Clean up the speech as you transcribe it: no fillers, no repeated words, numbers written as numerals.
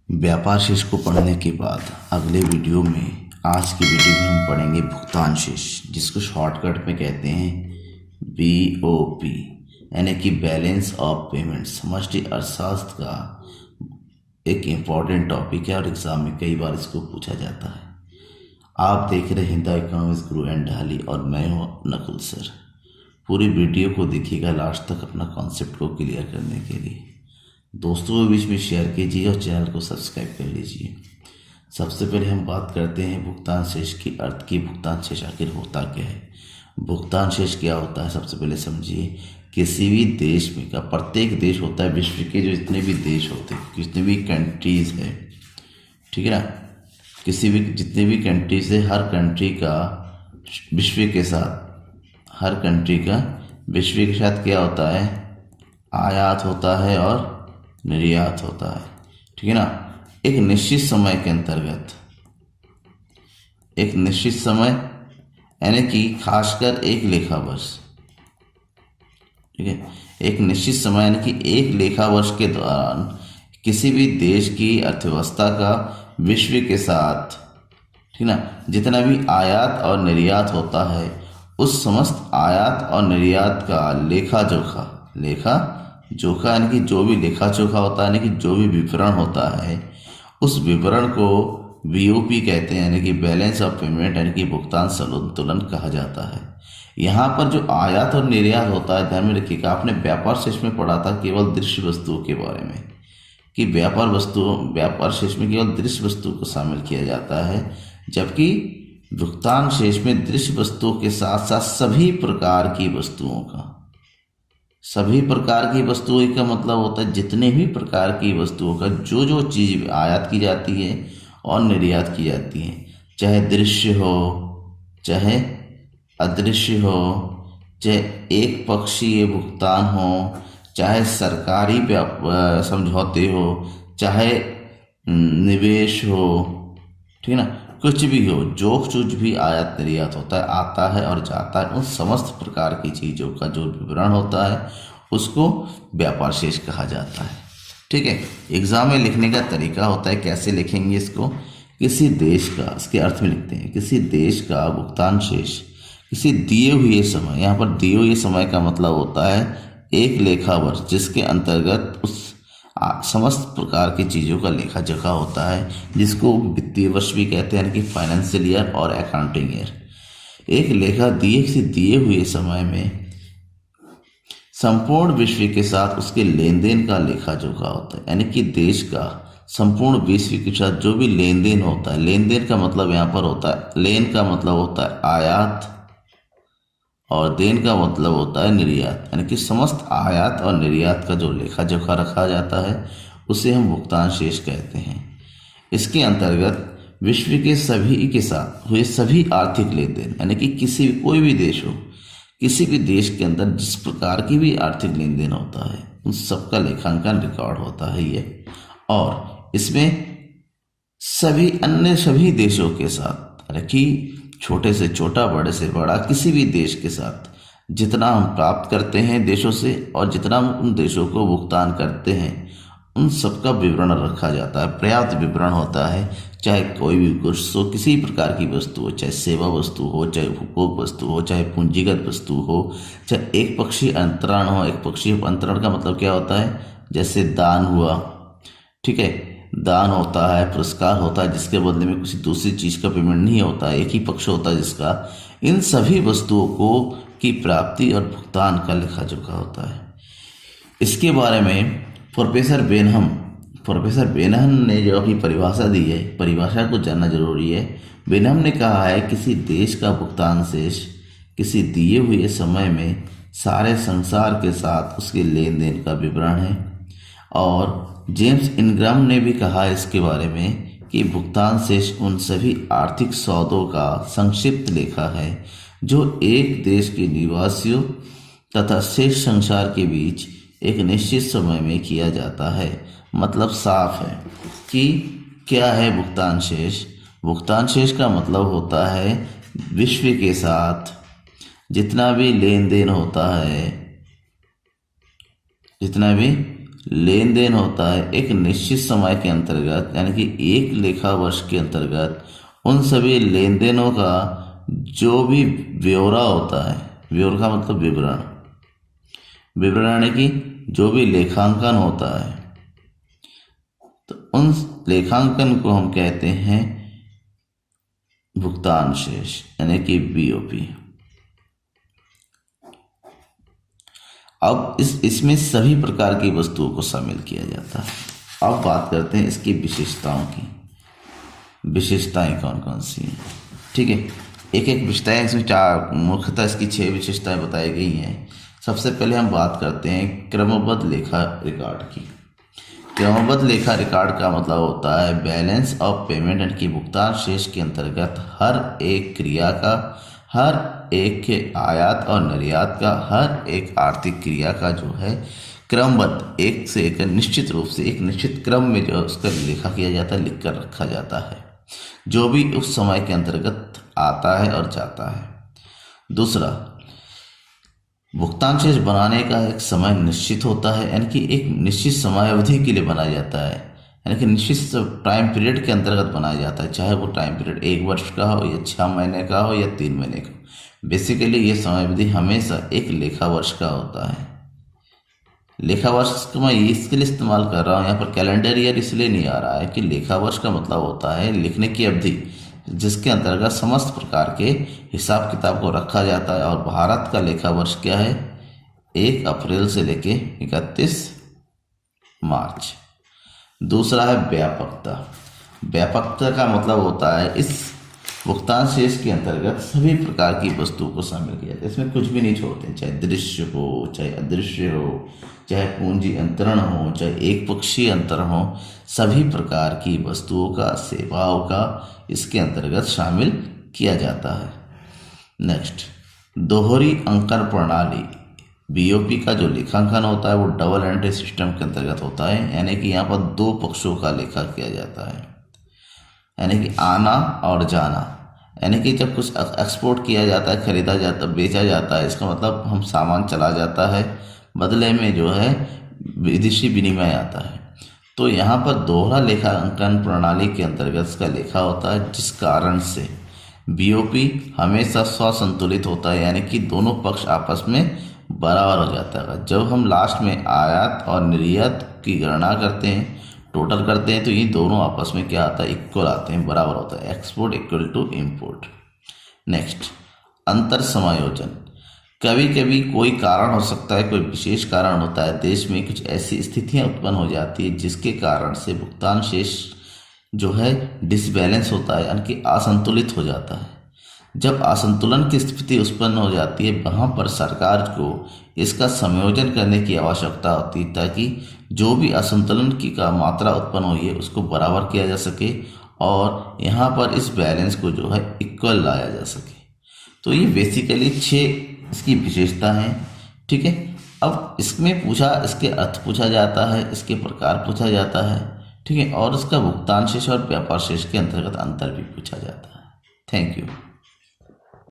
व्यापार शेष को पढ़ने के बाद अगले वीडियो में आज की वीडियो में हम पढ़ेंगे भुगतान शेष, जिसको शॉर्टकट में कहते हैं BOP, यानी कि बैलेंस ऑफ पेमेंट। समष्टि अर्थशास्त्र का एक इम्पॉर्टेंट टॉपिक है और एग्जाम में कई बार इसको पूछा जाता है। आप देख रहे हैं हिंदा इकोनॉमिक्स गुरु एंड ढाली और मैं हूँ नकुल सर। पूरी वीडियो को देखिएगा लास्ट तक अपना कॉन्सेप्ट को क्लियर करने के लिए। दोस्तों के बीच में शेयर कीजिए और चैनल को सब्सक्राइब कर लीजिए। सबसे पहले हम बात करते हैं भुगतान शेष की अर्थ की। भुगतान शेष आखिर होता क्या है? भुगतान शेष क्या होता है सबसे पहले समझिए। किसी भी देश में का प्रत्येक देश होता है, विश्व के जो जितने भी देश होते हैं, जितने भी कंट्रीज है, ठीक है ना, किसी भी जितने भी कंट्रीज है, हर कंट्री का विश्व के साथ, हर कंट्री का विश्व के साथ क्या होता है? आयात होता है और निर्यात होता है, ठीक है ना। एक निश्चित समय के अंतर्गत, एक निश्चित समय यानी कि खासकर एक लेखा वर्ष, ठीक है, एक निश्चित समय यानी कि एक लेखा वर्ष के दौरान किसी भी देश की अर्थव्यवस्था का विश्व के साथ, ठीक ना, जितना भी आयात और निर्यात होता है, उस समस्त आयात और निर्यात का लेखा जोखा यानी कि जो भी लेखा जोखा होता है, यानी कि जो भी विवरण होता है, उस विवरण को BOP कहते हैं, यानी कि बैलेंस ऑफ पेमेंट, यानी कि भुगतान संतुलन कहा जाता है। यहाँ पर जो आयात और निर्यात होता है, ध्यान में रखिएगा, आपने व्यापार शेष में पढ़ा था केवल दृश्य वस्तुओं के बारे में, कि व्यापार शेष में केवल दृश्य वस्तु को शामिल किया जाता है, जबकि भुगतान शेष में दृश्य वस्तुओं के साथ साथ सभी प्रकार की वस्तुओं का, सभी प्रकार की वस्तुओं का मतलब होता है जितने भी प्रकार की वस्तुओं का जो जो चीज़ आयात की जाती है और निर्यात की जाती है, चाहे दृश्य हो, चाहे अदृश्य हो, चाहे एक पक्षीय भुगतान हो, चाहे सरकारी समझौते हो, चाहे निवेश हो, ठीक है ना, कुछ भी हो, जो कुछ भी आयात निर्यात होता है, आता है और जाता है, उन समस्त प्रकार की चीज़ों का जो विवरण होता है उसको व्यापार शेष कहा जाता है। ठीक है, एग्जाम में लिखने का तरीका होता है, कैसे लिखेंगे इसको? किसी देश का, इसके अर्थ में लिखते हैं, किसी देश का भुगतान शेष किसी दिए हुए समय, यहाँ पर दिए हुए समय का मतलब होता है एक लेखा वर्ष, जिसके अंतर्गत उस समस्त प्रकार की चीज़ों का लेखा जोखा होता है, जिसको वित्तीय वर्ष भी कहते हैं, यानी कि फाइनेंशियल ईयर और अकाउंटिंग ईयर। एक लेखा दिए हुए समय में संपूर्ण विश्व के साथ उसके लेन देन का लेखा जोखा होता है, यानी कि देश का संपूर्ण विश्व के साथ जो भी लेन देन होता है, लेन देन का मतलब यहाँ पर होता है, लेन का मतलब होता है आयात और देन का मतलब होता है निर्यात, यानी कि समस्त आयात और निर्यात का जो लेखा जोखा रखा जाता है उसे हम भुगतान शेष कहते हैं। इसके अंतर्गत विश्व के सभी के साथ हुए सभी आर्थिक लेन देन, यानी कि कोई भी देश हो, किसी भी देश के अंदर जिस प्रकार की भी आर्थिक लेन देन होता है, उन सबका लेखांकन रिकॉर्ड होता है ये। और इसमें सभी देशों के साथ, यानी कि छोटे से छोटा, बड़े से बड़ा, किसी भी देश के साथ जितना हम प्राप्त करते हैं देशों से और जितना हम उन देशों को भुगतान करते हैं, उन सबका विवरण रखा जाता है, पर्याप्त विवरण होता है। चाहे कोई भी गुड्स हो, किसी प्रकार की वस्तु हो, चाहे सेवा वस्तु हो, चाहे उपभोग वस्तु हो, चाहे पूंजीगत वस्तु हो, चाहे एक पक्षीय अंतरण हो। एक पक्षीय अंतरण का मतलब क्या होता है? जैसे दान हुआ, ठीक है, दान होता है, पुरस्कार होता है, जिसके बदले में किसी दूसरी चीज़ का पेमेंट नहीं होता है, एक ही पक्ष होता है जिसका। इन सभी वस्तुओं को की प्राप्ति और भुगतान का लेखा जोखा होता है। इसके बारे में प्रोफेसर बेनहम ने जो अपनी परिभाषा दी है, परिभाषा को जानना जरूरी है। बेनहम ने कहा है किसी देश का भुगतान शेष किसी दिए हुए समय में सारे संसार के साथ उसके लेन देन का विवरण है। और जेम्स इनग्राम ने भी कहा इसके बारे में कि भुगतान शेष उन सभी आर्थिक सौदों का संक्षिप्त लेखा है जो एक देश के निवासियों तथा शेष संसार के बीच एक निश्चित समय में किया जाता है। मतलब साफ है कि क्या है भुगतान शेष? भुगतान शेष का मतलब होता है विश्व के साथ जितना भी लेन देन होता है, जितना भी लेन देन होता है एक निश्चित समय के अंतर्गत, यानी कि एक लेखा वर्ष के अंतर्गत उन सभी लेन देनों का जो भी ब्यौरा होता है, ब्यौरा का मतलब विवरण, विवरण यानी कि जो भी लेखांकन होता है, तो उन लेखांकन को हम कहते हैं भुगतान शेष यानी कि बीओपी। अब इसमें सभी प्रकार की वस्तुओं को शामिल किया जाता है। अब बात करते हैं इसकी विशेषताओं की। विशेषताएं कौन कौन सी हैं, ठीक है। एक एक विशेषताएं, इसमें चार मुख्यतः इसकी 6 विशेषताएं बताई गई हैं। सबसे पहले हम बात करते हैं क्रमबद्ध लेखा रिकॉर्ड की। क्रमबद्ध लेखा रिकॉर्ड का मतलब होता है बैलेंस ऑफ पेमेंट यानी कि भुगतान शेष के अंतर्गत हर एक क्रिया का, हर एक के आयात और निर्यात का, हर एक आर्थिक क्रिया का जो है क्रमबद्ध एक से एक निश्चित रूप से एक निश्चित क्रम में जो उसका लेखा किया जाता है, लिख कर रखा जाता है, जो भी उस समय के अंतर्गत आता है और जाता है। दूसरा, भुगतान शेष बनाने का एक समय निश्चित होता है, यानी कि एक निश्चित समय अवधि के लिए बनाया जाता है, यानी कि निश्चित टाइम पीरियड के अंतर्गत बनाया जाता है, चाहे वो टाइम पीरियड 1 वर्ष का हो या 6 महीने का हो या 3 महीने का। बेसिकली ये समय अवधि हमेशा एक लेखा वर्ष का होता है। लेखा वर्ष को मैं इसके लिए इस्तेमाल कर रहा हूँ, यहाँ पर कैलेंडर ईयर इसलिए नहीं आ रहा है कि लेखा वर्ष का मतलब होता है लिखने की अवधि, जिसके अंतर्गत समस्त प्रकार के हिसाब किताब को रखा जाता है। और भारत का लेखा वर्ष क्या है, 1 अप्रैल से लेके 31 मार्च। दूसरा है व्यापकता। व्यापकता का मतलब होता है इस भुगतान शेष के अंतर्गत सभी प्रकार की वस्तुओं को शामिल किया जाता है, इसमें कुछ भी नहीं छोड़ते, चाहे दृश्य हो, चाहे अदृश्य हो, चाहे पूंजी अंतरण हो, चाहे एक पक्षीय अंतरण हो, सभी प्रकार की वस्तुओं का, सेवाओं का इसके अंतर्गत शामिल किया जाता है। नेक्स्ट, दोहरी अंकन प्रणाली। बीओपी का जो लेखांकन होता है वो डबल एंट्री सिस्टम के अंतर्गत होता है, यानी कि यहाँ पर 2 पक्षों का लेखा किया जाता है, यानी कि आना और जाना। यानी कि जब कुछ एक्सपोर्ट किया जाता है, खरीदा जाता, बेचा जाता है, इसका मतलब हम सामान चला जाता है, बदले में जो है विदेशी विनिमय आता है। तो यहाँ पर दोहरा लेखांकन प्रणाली के अंतर्गत इसका लेखा होता है, जिस कारण से बीओपी हमेशा स्वसंतुलित होता है, यानी कि दोनों पक्ष आपस में बराबर हो जाता है। जब हम लास्ट में आयात और निर्यात की गणना करते हैं, टोटल करते हैं, तो ये दोनों आपस में क्या आता है, इक्वल आते हैं, बराबर होता है, export equal to import. Next, अंतर समायोजन। कभी कभी कोई कारण हो सकता है, कोई विशेष कारण होता है, देश में कुछ ऐसी स्थितियां उत्पन्न हो जाती है जिसके कारण से भुगतान शेष जो है डिसबैलेंस होता है, यानी कि असंतुलित हो जाता है। जब असंतुलन की स्थिति उत्पन्न हो जाती है, वहाँ पर सरकार को इसका समायोजन करने की आवश्यकता होती है, ताकि जो भी असंतुलन की का मात्रा उत्पन्न हुई है उसको बराबर किया जा सके और यहाँ पर इस बैलेंस को जो है इक्वल लाया जा सके। तो ये बेसिकली 6 इसकी विशेषता हैं, ठीक है। अब इसमें इसके अर्थ पूछा जाता है, इसके प्रकार पूछा जाता है, ठीक है, और इसका भुगतान शेष और व्यापार शेष के अंतर्गत अंतर भी पूछा जाता है। Thank you.